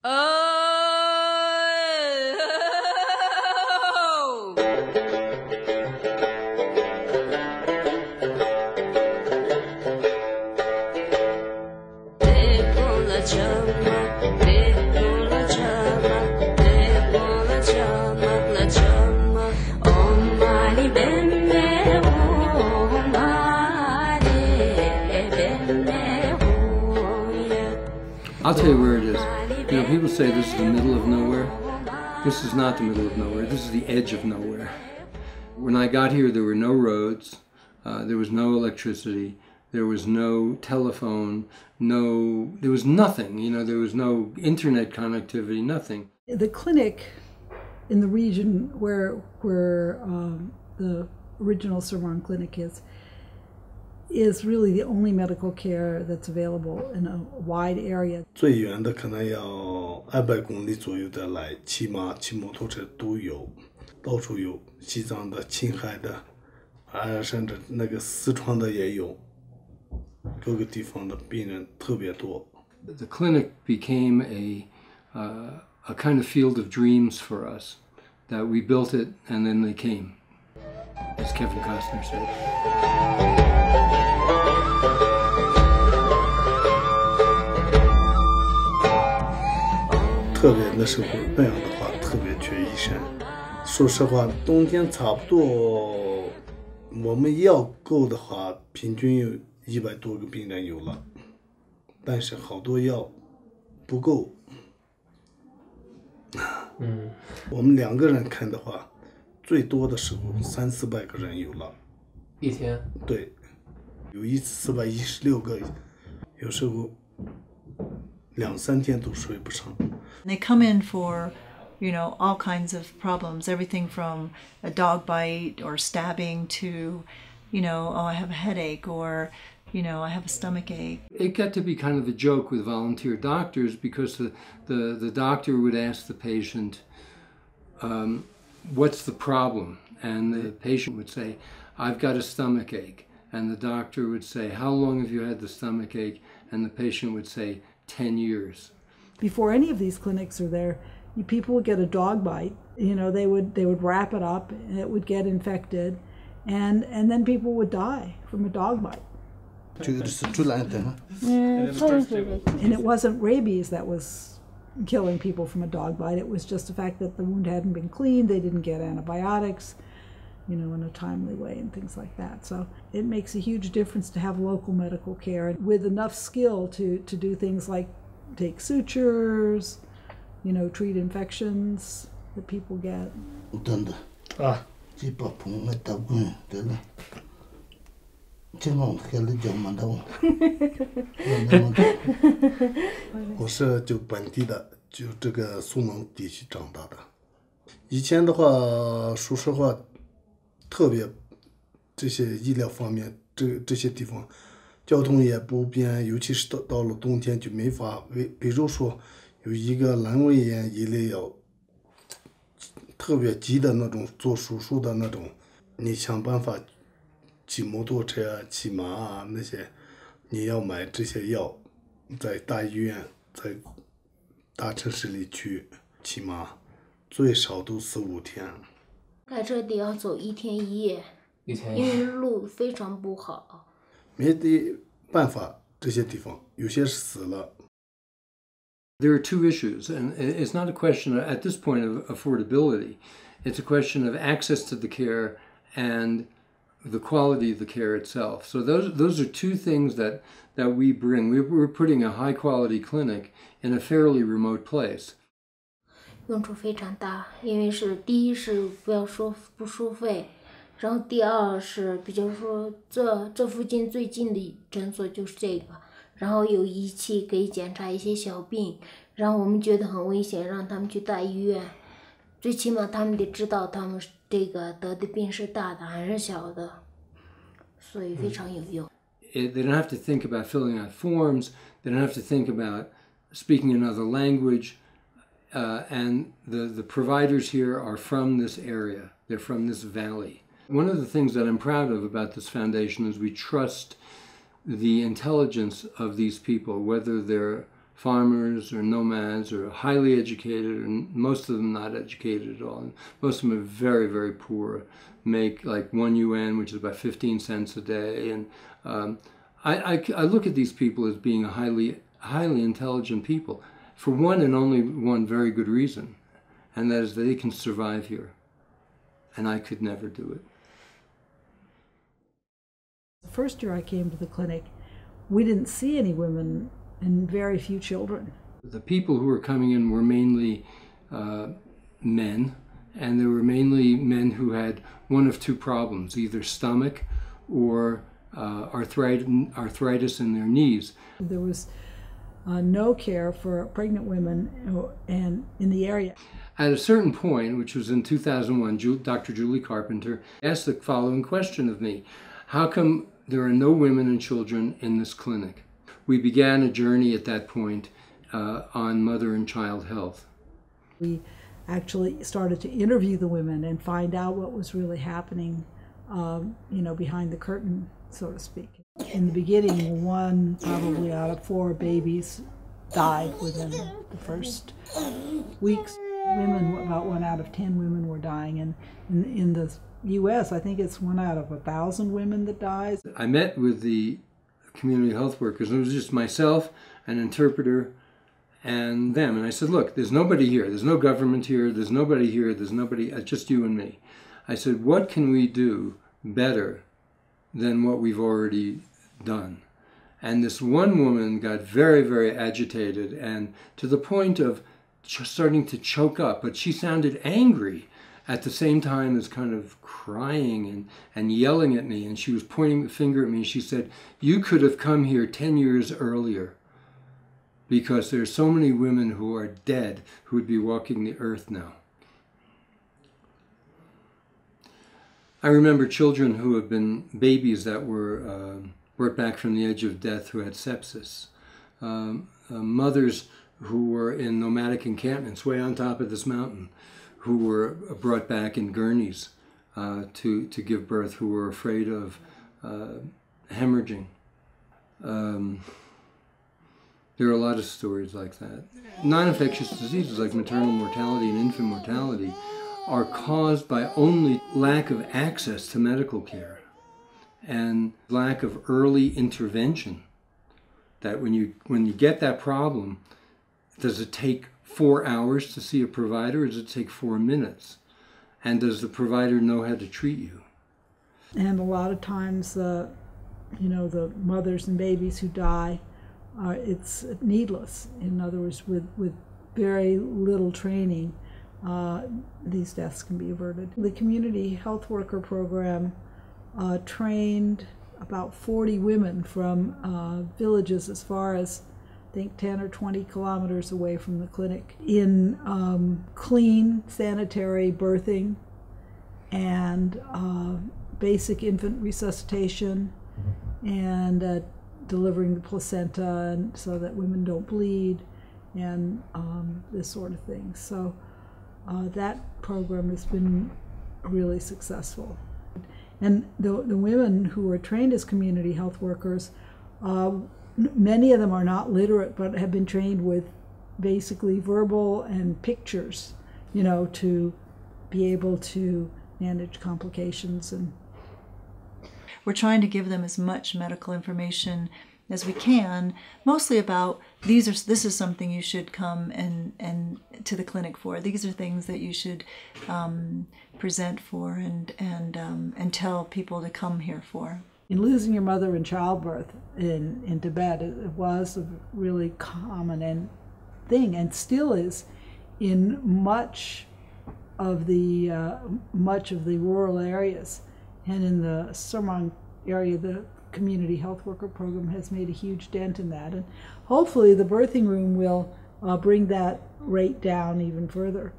I'll tell you where it is. You know, people say this is the middle of nowhere. This is not the middle of nowhere. This is the edge of nowhere. When I got here, there were no roads. There was no electricity. There was no telephone. There was nothing. You know, there was no internet connectivity, nothing. The clinic in the region where the original Surmang clinic is really the only medical care that's available in a wide area. 最远的可能要200公里左右的来骑马、骑摩托车都有，到处有，西藏的、青海的，甚至那个四川的也有，各个地方的病人特别多。The clinic became a kind of field of dreams for us. That we built it and then they came, as Kevin Costner said. 特别那时候那样的话，特别缺医生。说实话，冬天差不多，我们药够的话，平均有100多个病人有了，但是好多药不够。我们2个人看的话，最多的时候300-400个人有了。一天？对，有一次416个，有时候2-3天都睡不上。They come in for, you know, all kinds of problems, everything from a dog bite or stabbing to, you know, oh, I have a headache or, you know, I have a stomach ache. It got to be kind of a joke with volunteer doctors because the doctor would ask the patient, what's the problem? And the patient would say, I've got a stomach ache. And the doctor would say, how long have you had the stomach ache? And the patient would say, 10 years. Before any of these clinics are there, people would get a dog bite. You know, they would wrap it up and it would get infected, and then people would die from a dog bite. And it wasn't rabies that was killing people from a dog bite. It was just the fact that the wound hadn't been cleaned. They didn't get antibiotics, you know, in a timely way and things like that. So it makes a huge difference to have local medical care with enough skill to do things like take sutures, you know, treat infections that people get. 我是就本地的，就这个苏蒙地区长大的。以前的话，说实话，特别这些医疗方面，这些地方，交通也不便，尤其是到了冬天就没法。比如说，有一个阑尾炎一类要特别急的那种做手术的那种，你想办法骑摩托车啊、骑马啊那些，你要买这些药，在大医院、在大城市里去骑马，最少都4-5天。开车得要走1天1夜，因为路非常不好。没得办法，这些地方有些死了。There are two issues, and it's not a question at this point of affordability. It's a question of access to the care and the quality of the care itself. So those are two things that we bring. We're putting a high quality clinic in a fairly remote place. 用处非常大，因为第一是不收费，然后第二是比如说这附近最近的诊所就是这个，然后有仪器可以检查一些小病，然后我们觉得很危险，让他们去大医院，最起码他们得知道他们这个得的病是大的还是小的，所以非常有用。They don't have to think about filling out forms. They don't have to think about speaking another language. And the providers here are from this area. They're from this valley. One of the things that I'm proud of about this foundation is we trust the intelligence of these people, whether they're farmers or nomads or highly educated, and most of them not educated at all. And most of them are very, very poor, make like 1 UN, which is about 15 cents a day. And I look at these people as being a highly intelligent people for one and only one very good reason, and that is that they can survive here. And I could never do it. The first year I came to the clinic, we didn't see any women and very few children. The people who were coming in were mainly men, and they were mainly men who had one of two problems, either stomach or arthritis in their knees. There was no care for pregnant women and in the area. At a certain point, which was in 2001, Dr. Julie Carpenter asked the following question of me: how come there are no women and children in this clinic? We began a journey at that point on mother and child health. We actually started to interview the women and find out what was really happening, behind the curtain, so to speak. In the beginning, one probably out of 4 babies died within the first weeks. Women, about 1 out of 10 women were dying, and in the U.S., I think it's 1 out of 1,000 women that dies. I met with the community health workers, and it was just myself, an interpreter, and them. And I said, look, there's nobody here. There's no government here. There's nobody here. There's nobody, just you and me. I said, what can we do better than what we've already done? And this one woman got very, very agitated, and to the point of starting to choke up, but she sounded angry at the same time as kind of crying and yelling at me, and she was pointing the finger at me, and she said, you could have come here 10 years earlier, because there's so many women who are dead who would be walking the earth now. I remember children who have been babies that were brought back from the edge of death who had sepsis. Mothers who were in nomadic encampments way on top of this mountain, who were brought back in gurneys to give birth, who were afraid of hemorrhaging. There are a lot of stories like that. Non-infectious diseases like maternal mortality and infant mortality are caused by only lack of access to medical care and lack of early intervention. That when you get that problem, does it take 4 hours to see a provider, or does it take 4 minutes? And does the provider know how to treat you? And a lot of times, the mothers and babies who die, it's needless. In other words, with very little training, these deaths can be averted. The community health worker program trained about 40 women from villages as far as, I think, 10 or 20 kilometers away from the clinic in clean, sanitary birthing and basic infant resuscitation and delivering the placenta and so that women don't bleed and this sort of thing. So that program has been really successful. And the women who are trained as community health workers, many of them are not literate, but have been trained with basically verbal and pictures, to be able to manage complications. And we're trying to give them as much medical information as we can, mostly about this is something you should come and to the clinic for. These are things that you should present for and tell people to come here for. In losing your mother in childbirth in Tibet, it was a really common thing, and still is in much of the rural areas. And in the Surmang area, the community health worker program has made a huge dent in that. And hopefully the birthing room will bring that rate down even further.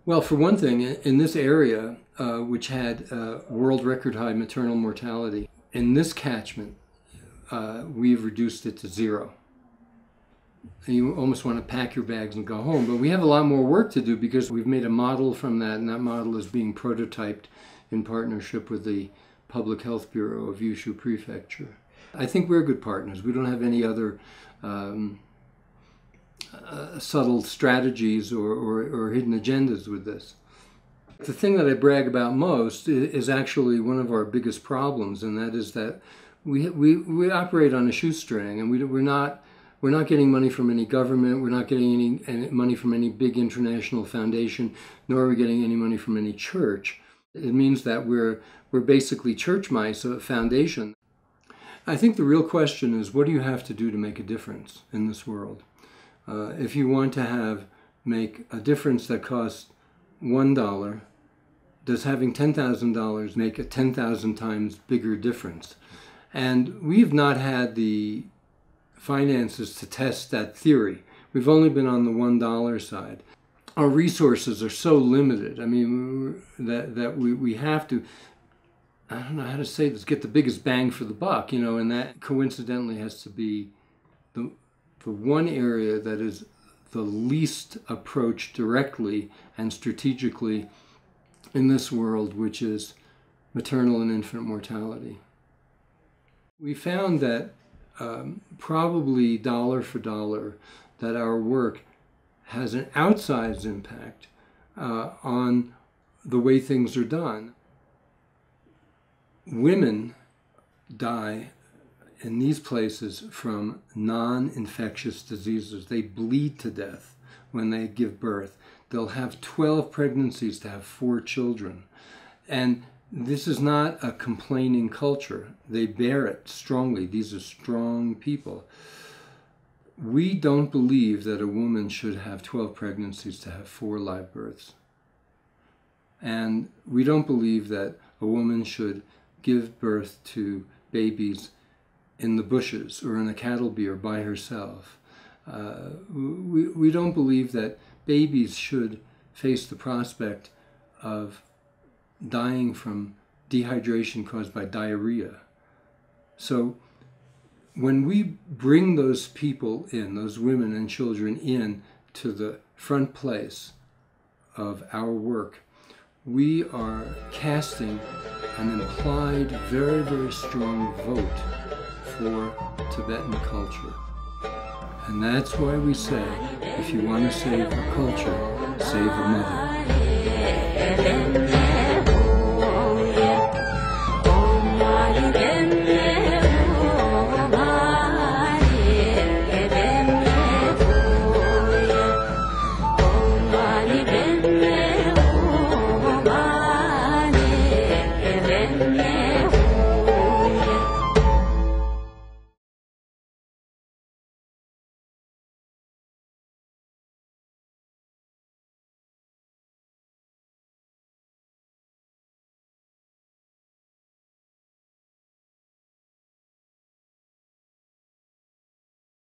Well, for one thing, in this area, which had world record high maternal mortality, in this catchment, we've reduced it to 0. And you almost want to pack your bags and go home. But we have a lot more work to do because we've made a model from that, and that model is being prototyped in partnership with the Public Health Bureau of Yushu Prefecture. I think we're good partners. We don't have any other subtle strategies or hidden agendas with this. The thing that I brag about most is actually one of our biggest problems, and that is that we operate on a shoestring, and we're not getting money from any government, we're not getting any money from any big international foundation, nor are we getting any money from any church. It means that we're basically church mice, a foundation. I think the real question is, what do you have to do to make a difference in this world? If you want to make a difference that costs $1, does having $10,000 make a 10,000 times bigger difference? And we've not had the finances to test that theory. We've only been on the $1 side. Our resources are so limited. I mean, that we have to, I don't know how to say this, get the biggest bang for the buck, and that coincidentally has to be the one area that is the least approached directly and strategically in this world, which is maternal and infant mortality. We found that probably dollar for dollar that our work has an outsized impact on the way things are done. Women die in these places from non-infectious diseases. They bleed to death when they give birth. They'll have 12 pregnancies to have 4 children. And this is not a complaining culture. They bear it strongly. These are strong people. We don't believe that a woman should have 12 pregnancies to have 4 live births. And we don't believe that a woman should give birth to babies in the bushes or in a cattle byre by herself. We don't believe that babies should face the prospect of dying from dehydration caused by diarrhea. So when we bring those people in, those women and children in to the front place of our work, we are casting an implied, very, very strong vote for Tibetan culture. And that's why we say, if you want to save a culture, save a mother.